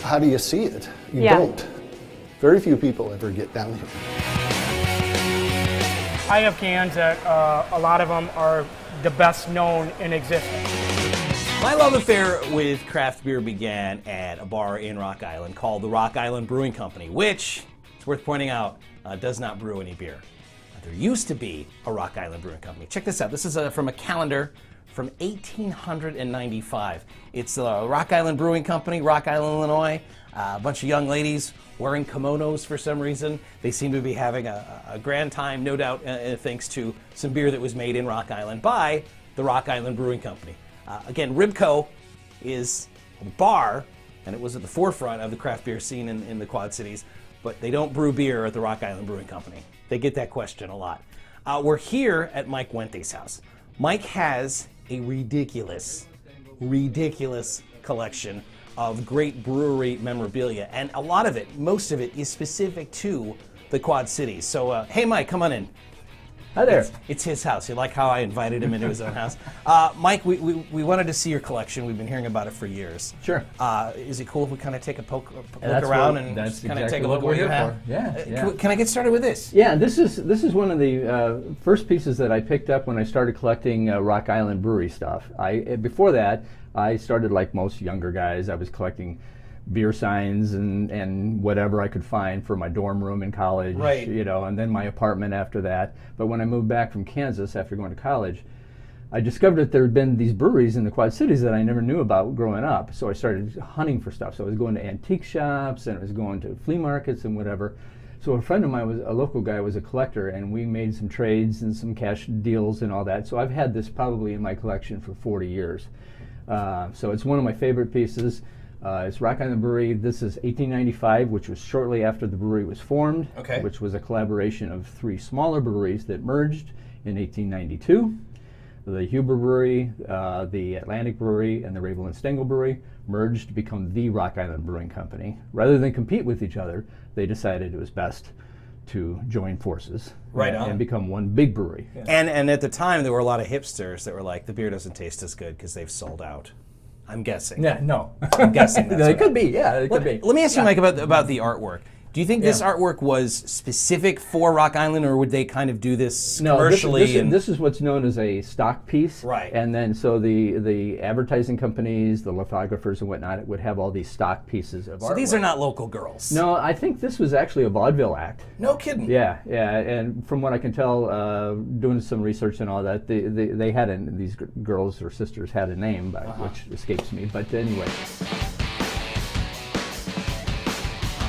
how do you see it? You Yeah. don't. Very few people ever get down here. I have cans that a lot of them are the best known in existence. My love affair with craft beer began at a bar in Rock Island called the Rock Island Brewing Company, which, it's worth pointing out, does not brew any beer. There used to be a Rock Island Brewing Company. Check this out. This is from a calendar from 1895. It's the Rock Island Brewing Company, Rock Island, Illinois. A bunch of young ladies wearing kimonos for some reason. They seem to be having a grand time, no doubt, thanks to some beer that was made in Rock Island by the Rock Island Brewing Company. Again, RIBCO is a bar, and it was at the forefront of the craft beer scene in the Quad Cities, but they don't brew beer at the Rock Island Brewing Company. They get that question a lot. We're here at Mike Wente's house. Mike has a ridiculous collection of great brewery memorabilia, and a lot of it, most of it, is specific to the Quad Cities. So, hey Mike, come on in. Hi there. It's his house. You like how I invited him into his own house? Mike, we wanted to see your collection. We've been hearing about it for years. Sure. Is it cool if we kind of take a look That's around what- and that's kind of exactly take a look what what we're you here have? for. Yeah. Can I get started with this? Yeah, this is one of the first pieces that I picked up when I started collecting Rock Island Brewery stuff. Before that, I started like most younger guys. I was collecting beer signs and whatever I could find for my dorm room in college, Right. And then my apartment after that. But when I moved back from Kansas after going to college, I discovered that there had been these breweries in the Quad Cities that I never knew about growing up. So I started hunting for stuff. So I was going to antique shops and I was going to flea markets and whatever. So a friend of mine, a local guy, was a collector, and we made some trades and some cash deals and all that. So I've had this probably in my collection for 40 years. So it's one of my favorite pieces. It's Rock Island Brewery. This is 1895, which was shortly after the brewery was formed, Okay. which was a collaboration of three smaller breweries that merged in 1892. The Huber Brewery, the Atlantic Brewery, and the Rabel and Stengel Brewery merged to become the Rock Island Brewing Company. Rather than compete with each other, they decided it was best to join forces and become one big brewery. Yeah. And at the time, there were a lot of hipsters that were like, the beer doesn't taste as good because they've sold out. I'm guessing. Yeah, no. I'm guessing that's It could be, yeah, it could be. Let me ask you, Mike, about the artwork. Do you think this artwork was specific for Rock Island, or would they kind of do this commercially? This is what's known as a stock piece. Right. And then so the advertising companies, the lithographers and whatnot would have all these stock pieces of artwork. So these are not local girls. No, I think this was actually a vaudeville act. No kidding. Yeah, and from what I can tell, doing some research and all that, they had these girls or sisters had a name, which escapes me. But anyway.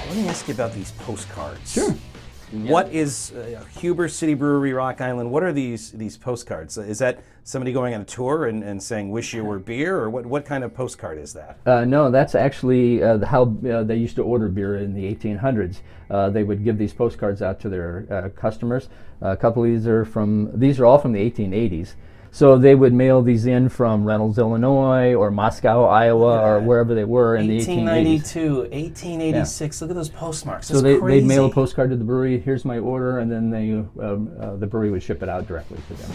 Let me ask you about these postcards. Sure. What is Huber City Brewery, Rock Island? What are these postcards? Is that somebody going on a tour and saying "Wish you were beer," or what kind of postcard is that? No, that's actually how they used to order beer in the 1800s. They would give these postcards out to their customers. A couple of these are all from the 1880s. So they would mail these in from Reynolds, Illinois, or Moscow, Iowa, or wherever they were in the 1880s. 1892, 1886. Look at those postmarks. So they'd mail a postcard to the brewery. Here's my order, and then the brewery would ship it out directly to them.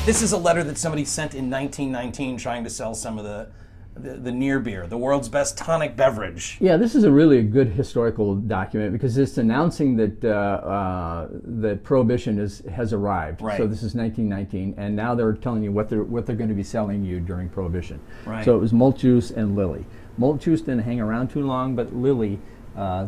This is a letter that somebody sent in 1919 trying to sell some of the near beer, the world's best tonic beverage. Yeah, this is a really good historical document because it's announcing that that Prohibition has arrived. Right. So this is 1919, and now they're telling you what they're going to be selling you during Prohibition. Right. So it was malt juice and Lily. Malt juice didn't hang around too long, but Lily,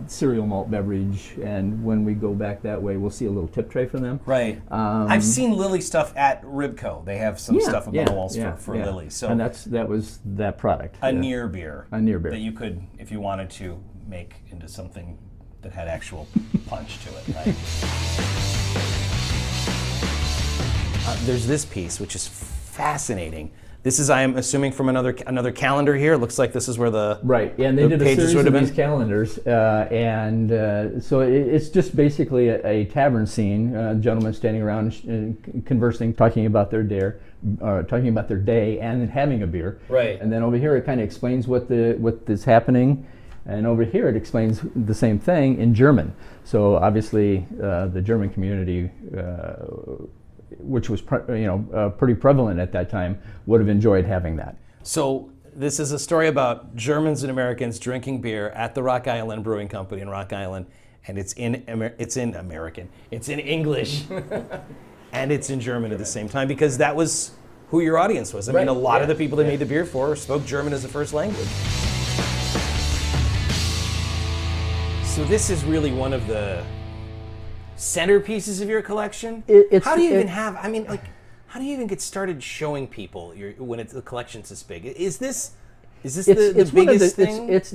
cereal malt beverage, and when we go back that way, we'll see a little tip tray for them. Right. I've seen Lily stuff at RIBCO. They have some stuff on the walls for Lily. So and that was that product. A near beer. A near beer. That you could, if you wanted to, make into something that had actual punch to it. Right? There's this piece, which is fascinating. This is, I am assuming, from another calendar here. It looks like this is where the right. Yeah, and they did a pages series would of have these calendars, so it's just basically a tavern scene. Gentlemen standing around, conversing, talking about their day, and having a beer. Right. And then over here, it kind of explains what is happening, and over here, it explains the same thing in German. So obviously, the German community, which was pretty prevalent at that time, would have enjoyed having that. So This is a story about Germans and Americans drinking beer at the Rock Island Brewing Company in Rock Island, and it's in American. It's in English, and it's in German at the same time, because that was who your audience was. I mean, a lot of the people they made the beer for spoke German as a first language. So this is really one of the centerpieces of your collection. How do you even have? I mean, like, how do you even get started showing people when the collection's this big? Is this the biggest thing? It's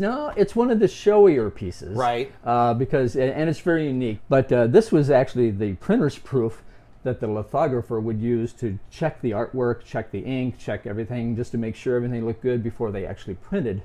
one of the showier pieces, right? Because it's very unique. But this was actually the printer's proof that the lithographer would use to check the artwork, check the ink, check everything, just to make sure everything looked good before they actually printed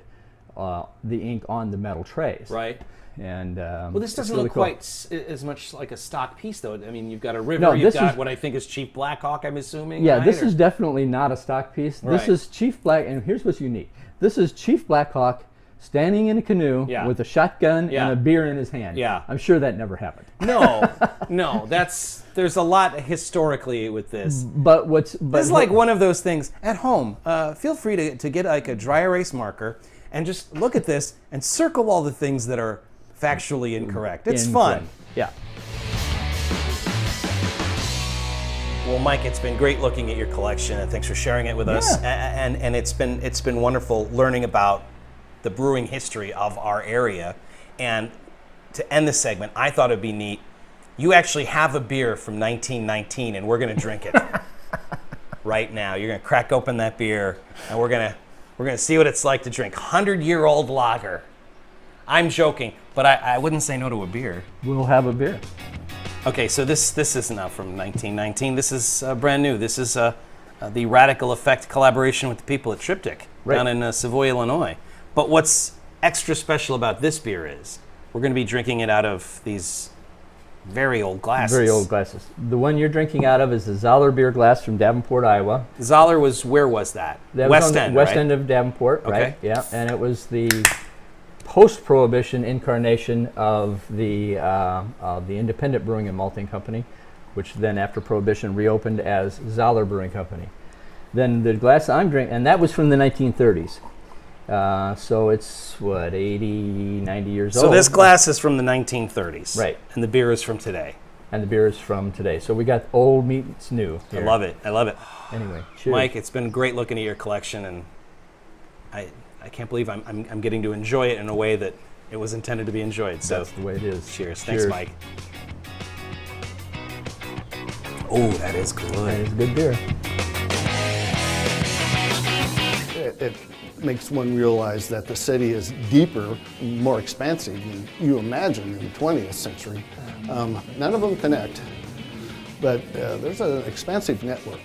the ink on the metal trays. Right. And well, this doesn't really look cool. quite as much like a stock piece, though. I mean, you've got a river, you've got what I think is Chief Blackhawk, I'm assuming. Yeah, right? this is definitely not a stock piece. Right. This is Chief Black, and here's what's unique. This is Chief Blackhawk standing in a canoe with a shotgun and a beer in his hand. Yeah. I'm sure that never happened. No, there's a lot historically with this. But this is like one of those things at home. Feel free to get like a dry erase marker and just look at this and circle all the things that are factually incorrect. It's fun. Yeah. Well, Mike, it's been great looking at your collection, and thanks for sharing it with us. And it's been wonderful learning about the brewing history of our area. And to end this segment, I thought it'd be neat. You actually have a beer from 1919, and we're going to drink it right now. You're going to crack open that beer, and we're going to see what it's like to drink 100-year-old lager. I'm joking, but I wouldn't say no to a beer. We'll have a beer. Okay, so this is not from 1919. This is brand new. This is the Radical Effect collaboration with the people at Triptych down in Savoy, Illinois. But what's extra special about this beer is we're going to be drinking it out of these very old glasses. Very old glasses. The one you're drinking out of is the Zoller beer glass from Davenport, Iowa. Zoller where was that? West End, West right? End of Davenport, Okay. right? Yeah, and it was the post-Prohibition incarnation of the Independent Brewing and Malting Company, which then after Prohibition reopened as Zoller Brewing Company. Then the glass I'm drinking, and that was from the 1930s. So it's, 80, 90 years old. So this glass is from the 1930s. Right. And the beer is from today. And the beer is from today. So we got old meets new here. I love it. Anyway, cheers. Mike, it's been great looking at your collection, and I can't believe I'm getting to enjoy it in a way that it was intended to be enjoyed. So that's the way it is. Cheers. Thanks, Mike. Oh, that is good. That is good beer. It makes one realize that the city is deeper, more expansive than you imagine in the 20th century. None of them connect, but there's an expansive network.